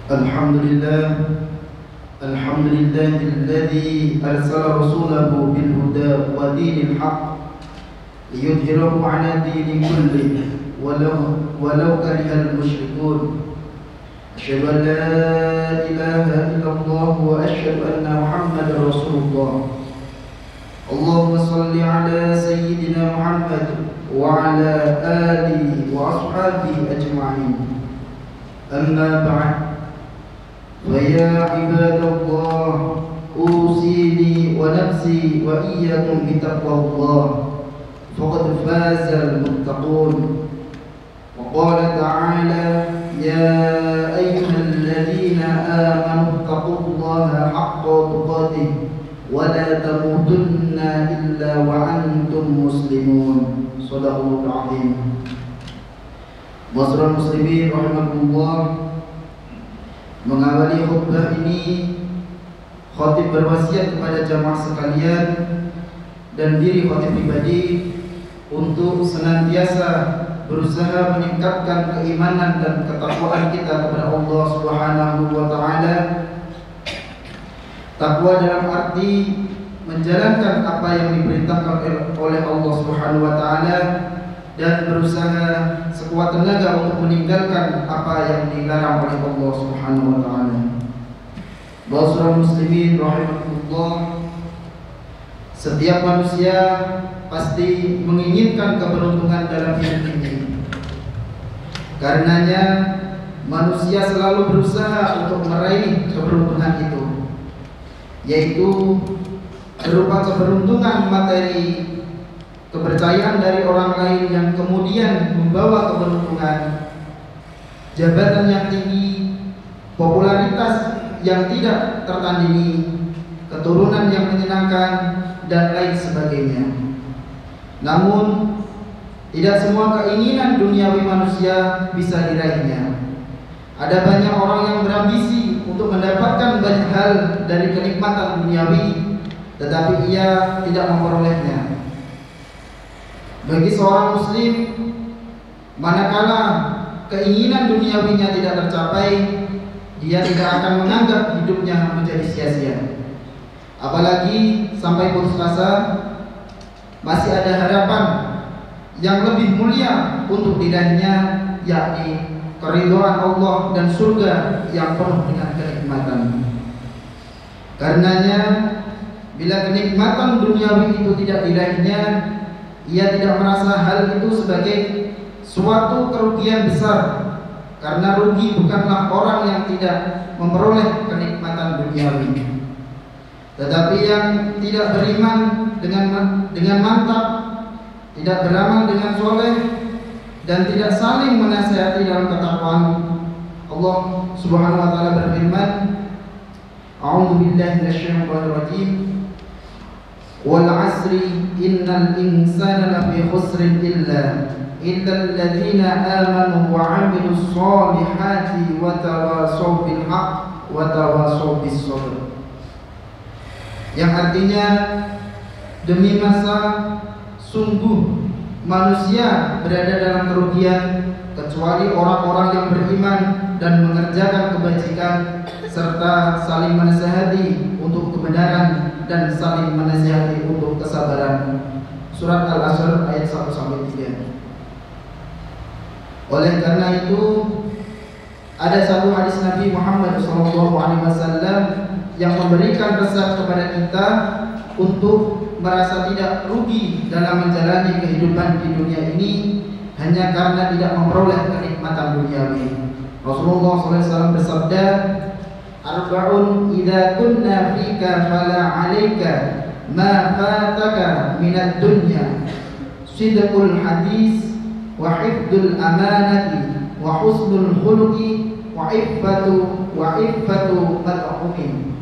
Alhamdulillah, alladzi arsala rasulahu bil huda wa dinil haqq liyudhhirahu 'ala dini kullihi walau karihal musyrikun. Asyhadu an la ilaha illallah wa asyhadu anna Muhammadar Rasulullah. Allahumma shalli 'ala sayyidina Muhammad wa 'ala alihi wa ashabihi ajma'in. Amma ba'd. ويا عباد الله أوصيني ونفسي وإياكم بتقوى الله فقد فاز المتقون. وقال تعالى يا أيها الذين آمنوا اتقوا الله حق تقاته ولا تموتن إلا وأنتم مسلمون. صدق الله العظيم. Masyarul muslimin rahimakumullah. Mengawali khutbah ini, khatib berwasiat kepada jamaah sekalian dan diri khatib pribadi untuk senantiasa berusaha meningkatkan keimanan dan ketakwaan kita kepada Allah Subhanahu wa taala. Takwa dalam arti menjalankan apa yang diperintahkan oleh Allah Subhanahu wa taala dan berusaha sekuat tenaga untuk meninggalkan apa yang dilarang oleh Allah Subhanahu wa taala. Bahagia muslimin rahimakumullah, setiap manusia pasti menginginkan keberuntungan dalam hidup ini. Karenanya manusia selalu berusaha untuk meraih keberuntungan itu, yaitu berupa keberuntungan materi, kepercayaan dari orang lain yang kemudian membawa keberuntungan, jabatan yang tinggi, popularitas yang tidak tertandingi, keturunan yang menyenangkan, dan lain sebagainya. Namun, tidak semua keinginan duniawi manusia bisa diraihnya. Ada banyak orang yang berambisi untuk mendapatkan banyak hal dari kenikmatan duniawi, tetapi ia tidak memperolehnya. Bagi seorang muslim, manakala keinginan duniawinya tidak tercapai, dia tidak akan menganggap hidupnya menjadi sia-sia. Apalagi sampai putus asa, masih ada harapan yang lebih mulia untuk dirinya, yakni keridhaan Allah dan surga yang penuh dengan kenikmatan. Karenanya, bila kenikmatan duniawi itu tidak diraihnya, ia tidak merasa hal itu sebagai suatu kerugian besar, karena rugi bukanlah orang yang tidak memperoleh kenikmatan duniawi, tetapi yang tidak beriman dengan mantap, tidak beramal dengan soleh, dan tidak saling menasihati dalam ketakwaan. Allah Subhanahu wa taala berfirman, A'udzu billahi minasyaitonir rajim. Wal 'asri innal insana lafi khusrin illa alladzina amanu wa 'amilus shalihati wa tawashaw bil haqq wa tawashaw bis sabr. Yang artinya, demi masa sungguh manusia berada dalam kerugian kecuali orang-orang yang beriman dan mengerjakan kebajikan serta saling menasihati untuk kebenaran dan saling menasihati untuk kesabaran. Surat Al-Asr ayat 1-3. Oleh karena itu, ada satu hadis Nabi Muhammad SAW yang memberikan resep kepada kita untuk merasa tidak rugi dalam menjalani kehidupan di dunia ini hanya karena tidak memperoleh kenikmatan duniawi. Rasulullah SAW bersabda, Arba'un idza kunna fika fala 'alaika ma fataka minad dunya sidqul hadis wa hifdzul amanati wa husnul khuluqi wa iffatu mad'umin.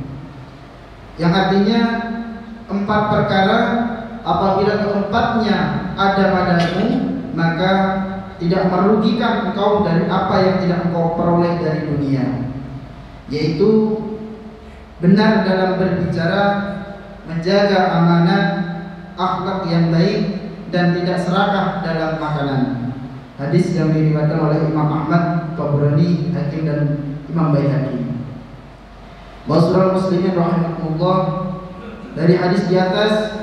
Yang artinya, 4 perkara apabila keempatnya ada padamu, maka tidak merugikan engkau dari apa yang tidak engkau peroleh dari dunia, yaitu benar dalam berbicara, menjaga amanat, akhlak yang baik, dan tidak serakah dalam makanan. Hadis yang diriwayatkan oleh Imam Ahmad, Tabrani, Hakim, dan Imam Baihaqi. Ma'asyiral muslimin rahimakumullah, dari hadis di atas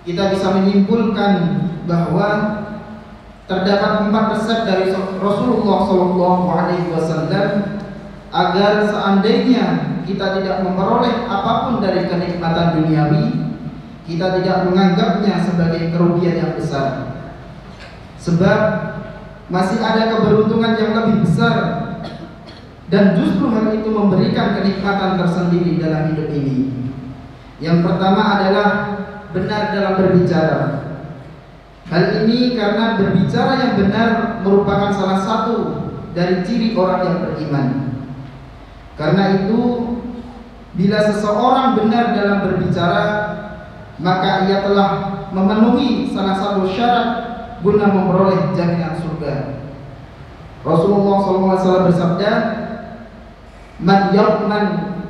kita bisa menyimpulkan bahwa terdapat 4 resep dari Rasulullah SAW agar seandainya kita tidak memperoleh apapun dari kenikmatan duniawi, kita tidak menganggapnya sebagai kerugian yang besar. Sebab masih ada keberuntungan yang lebih besar, dan justru hal itu memberikan kenikmatan tersendiri dalam hidup ini. Yang pertama adalah benar dalam berbicara. Hal ini karena berbicara yang benar merupakan salah satu dari ciri orang yang beriman. Karena itu, bila seseorang benar dalam berbicara, maka ia telah memenuhi salah satu syarat guna memperoleh jaminan surga. Rasulullah SAW bersabda, "Man yadman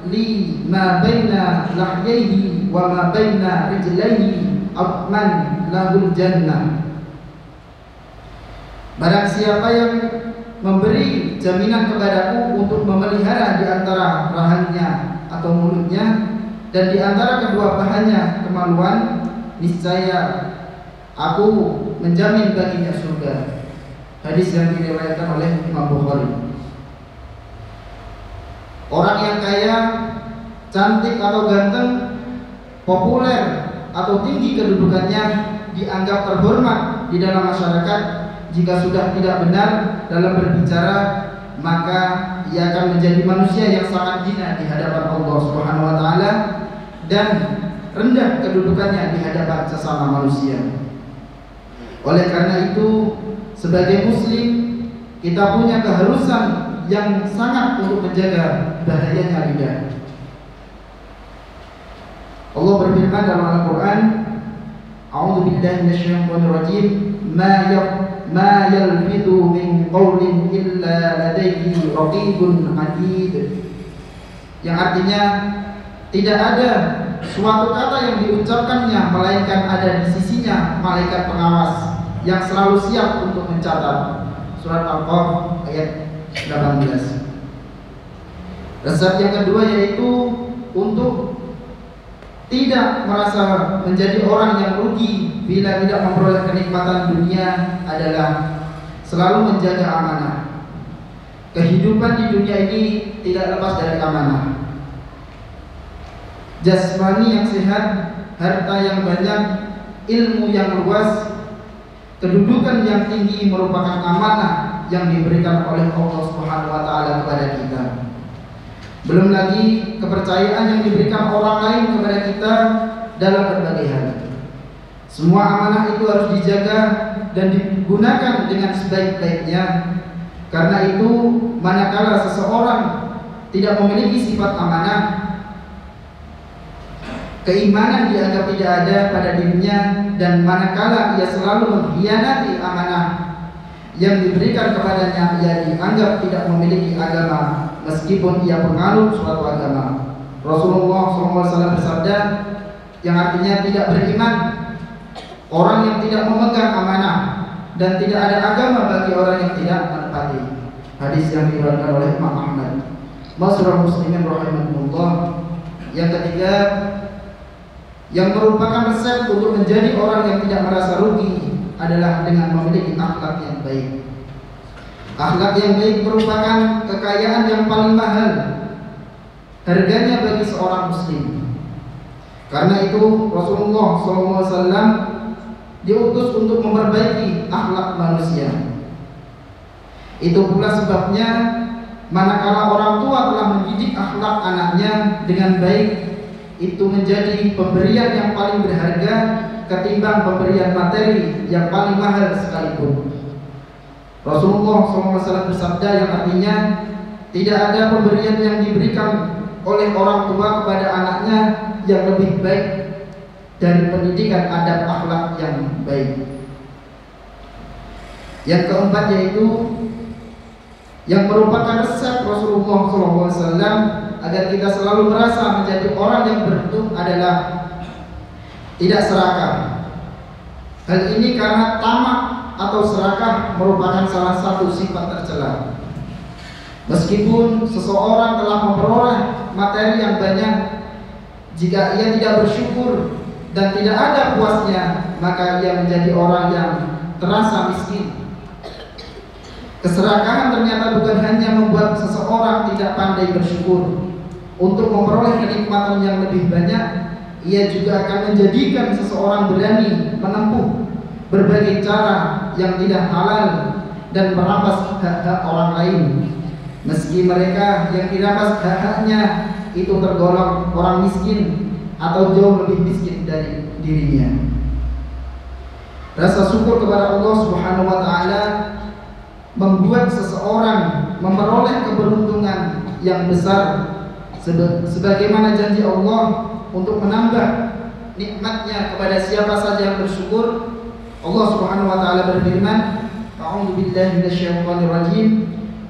li ma baina lahyaihi wa ma baina rijlaihi adman lahul jannah." Barang siapa yang memberi jaminan kepadaku untuk memelihara di antara rahangnya atau mulutnya dan di antara kedua pahannya kemaluan, niscaya aku menjamin baginya surga. Hadis yang diriwayatkan oleh Imam Bukhari. Orang yang kaya, cantik atau ganteng, populer atau tinggi kedudukannya, dianggap terhormat di dalam masyarakat. Jika sudah tidak benar dalam berbicara, maka ia akan menjadi manusia yang sangat hina di hadapan Allah Subhanahu wa taala dan rendah kedudukannya di hadapan sesama manusia. Oleh karena itu, sebagai muslim kita punya keharusan yang sangat untuk menjaga bahayanya lidah. Allah berfirman dalam Al-Qur'an, "A'udzu billahi minasyaitonir rajim, ma yalfidu min qawlin illa ladayhi raqibun 'atid." Yang artinya, tidak ada suatu kata yang diucapkannya melainkan ada di sisinya malaikat pengawas yang selalu siap untuk mencatat. Surat Al-Qaf ayat 18. Resep yang kedua yaitu untuk tidak merasa menjadi orang yang rugi bila tidak memperoleh kenikmatan dunia adalah selalu menjaga amanah. Kehidupan di dunia ini tidak lepas dari amanah. Jasmani yang sehat, harta yang banyak, ilmu yang luas, kedudukan yang tinggi merupakan amanah yang diberikan oleh Allah Subhanahu wa taala kepada kita. Belum lagi kepercayaan yang diberikan orang lain kepada kita dalam berbagai hal. Semua amanah itu harus dijaga dan digunakan dengan sebaik-baiknya. Karena itu, manakala seseorang tidak memiliki sifat amanah, keimanan dianggap tidak ada pada dirinya, dan manakala ia selalu mengkhianati amanah yang diberikan kepadanya, ia dianggap tidak memiliki agama meskipun ia penganut suatu agama. Rasulullah SAW bersabda, yang artinya tidak beriman orang yang tidak memegang amanah, dan tidak ada agama bagi orang yang tidak menepati. Hadis yang diriwayatkan oleh Imam Ahmad. Ma'asyiral muslimin rahimakumullah. Yang ketiga, yang merupakan resep untuk menjadi orang yang tidak merasa rugi adalah dengan memiliki akhlak yang baik. Akhlak yang baik merupakan kekayaan yang paling mahal harganya bagi seorang muslim. Karena itu Rasulullah SAW diutus untuk memperbaiki akhlak manusia. Itu pula sebabnya manakala orang tua telah mendidik akhlak anaknya dengan baik, itu menjadi pemberian yang paling berharga ketimbang pemberian materi yang paling mahal sekalipun. Rasulullah SAW bersabda yang artinya, tidak ada pemberian yang diberikan oleh orang tua kepada anaknya yang lebih baik dari pendidikan adab akhlak yang baik. Yang keempat yaitu yang merupakan resep Rasulullah SAW agar kita selalu merasa menjadi orang yang beruntung adalah tidak serakah. Hal ini karena tamak atau serakah merupakan salah satu sifat tercela. Meskipun seseorang telah memperoleh materi yang banyak, jika ia tidak bersyukur dan tidak ada puasnya, maka ia menjadi orang yang terasa miskin. Keserakahan ternyata bukan hanya membuat seseorang tidak pandai bersyukur. Untuk memperoleh kenikmatan yang lebih banyak, ia juga akan menjadikan seseorang berani menempuh berbagai cara yang tidak halal dan merampas hak-hak orang lain, meski mereka yang dirampas hak-haknya itu tergolong orang miskin atau jauh lebih miskin dari dirinya. Rasa syukur kepada Allah Subhanahu wa taala membuat seseorang memperoleh keberuntungan yang besar, sebagaimana janji Allah untuk menambah nikmatnya kepada siapa saja yang bersyukur. Allah Subhanahu wa taala berfirman, A'udzu billahi minasyaitonir rajim,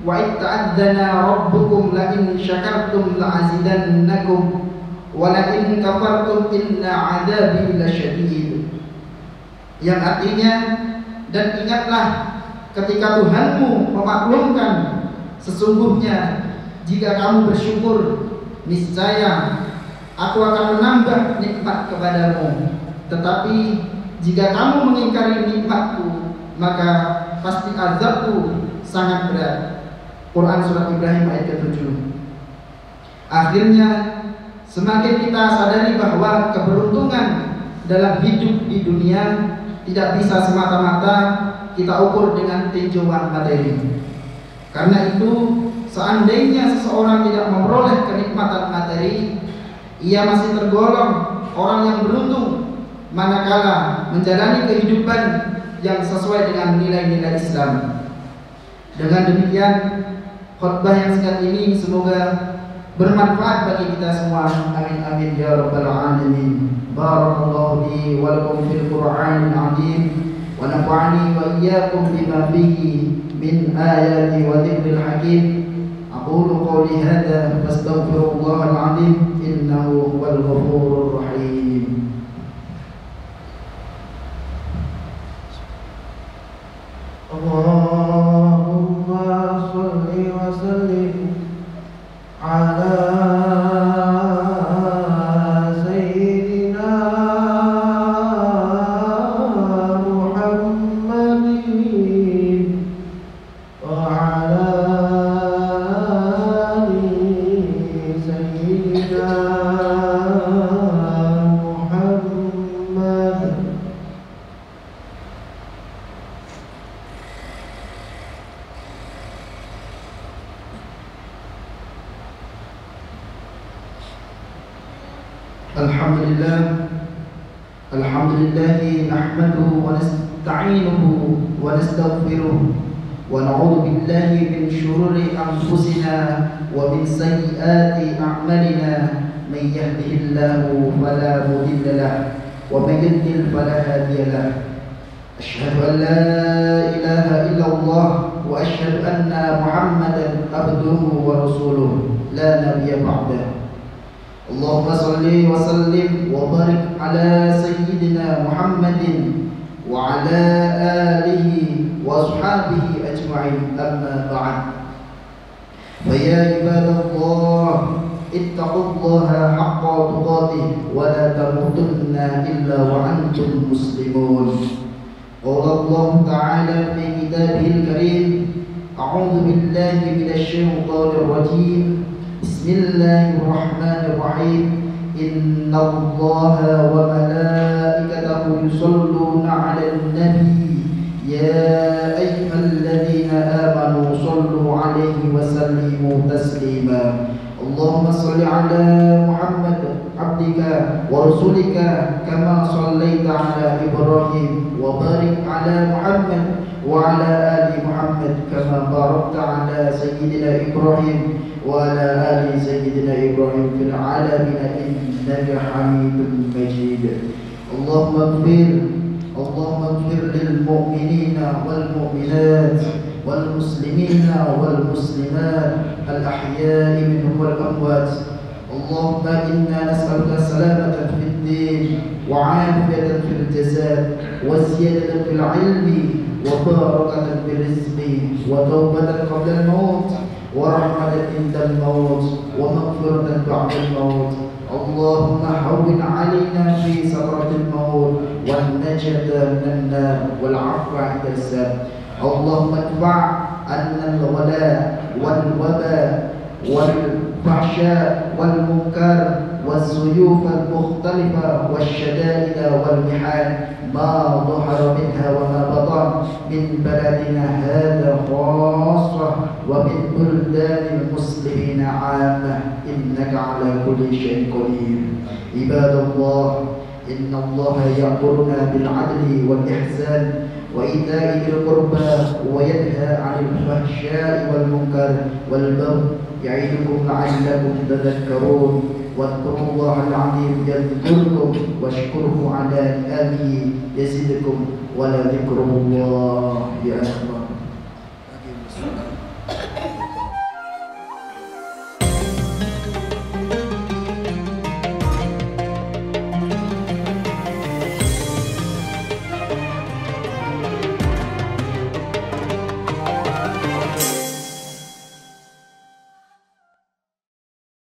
wa id ta'adzana rabbukum la in syakartum la'azidannakum wa la in kafartum inna 'adzabi lasyadid. Yang artinya, dan ingatlah ketika Tuhanmu memaklumkan, sesungguhnya jika kamu bersyukur, niscaya aku akan menambah nikmat kepadamu. Tetapi jika kamu mengingkari nikmatku, maka pasti azabku sangat berat. Quran Surat Ibrahim ayat ke-7. Akhirnya, semakin kita sadari bahwa keberuntungan dalam hidup di dunia tidak bisa semata-mata kita ukur dengan tinjauan materi. Karena itu, seandainya seseorang tidak memperoleh kenikmatan materi, ia masih tergolong orang yang beruntung manakala menjalani kehidupan yang sesuai dengan nilai-nilai Islam. Dengan demikian, khutbah yang singkat ini semoga bermanfaat bagi kita semua. Amin amin ya rabbal alamin. Barakallahu li wa lakum fil Qur'anil 'azim wa nafa'ani wa iyyakum bima fihi min ayati wa dzikril hakim. Aqulu qawli hadza fastaghfirullahal 'azim innahu huwal ghafurur rahim. Allahumma shalli wa sallim ala Alhamdulillah nahmaduhu wa nasta'inuhu wa nastaghfiruh wa na'udzu billahi min shururi anfusina wa min sayyiati a'malina. May yahdihillahu fala mudilla lahu wa may yudlil fala hadiya lahu. Asyhadu an la ilaha illallah wa asyhadu anna Muhammadan abduhu wa rasuluh la nabiyya ba'dahu. Allahumma salli wa sallim wa barik ala sayyidina Muhammadin wa ala alihi wa ashabihi ajma'in, amma ba'd. Fa ya ibadallah, ittaqullaha haqqa tuqatih wa la tamutunna illa wa antum muslimun. Qala Allah ta'ala fi kitabihil karim, a'udzu billahi minasy syaithanir rajim. Bismillahirrahmanirrahim. Innallaha wa malaikatahu yusholluna 'alan nabi ya ayyuhalladzina amanu shollu 'alaihi wa sallimu taslima. Allahumma shalli 'ala Muhammad abdika wa rasulika kama shallaita 'ala Ibrahim wa barik 'ala Muhammad wa 'ala ali Muhammad kama barakta 'ala sayyidina Ibrahim وعلى آل سيدنا إبراهيم في العالمين إنك حميد مجيد. اللهم اغفر للمؤمنين والمؤمنات والمسلمين والمسلمات الأحياء منهم والأموات. اللهم إنا نسألك السلامة في الدين وعافية في الجسد وزيادة في العلم وبركة في الرزق وتوبة قبل الموت ورحمة عند الموت ومغفرة بعد الموت. اللهم هون علينا في سكرة الموت والنجاة من النار والعفو عند الحساب. اللهم ادفع عنا الغلاء والوباء والفحشاء والمنكر والسيوف المختلفة والشدائد والمحن ما ظهر منها وما بطن من بلدنا هذا خاصة ومن بلدان المسلمين عامة، إنك على كل شيء قدير. عباد الله، إن الله يأمرنا بالعدل والإحسان وإيتاء ذي القربى وينهى عن الفحشاء والمنكر والبغي يعظكم لعلكم تذكرون. واذكروا الله العظيم يذكركم واشكره على نعمه يزدكم ولذكر الله أكبر.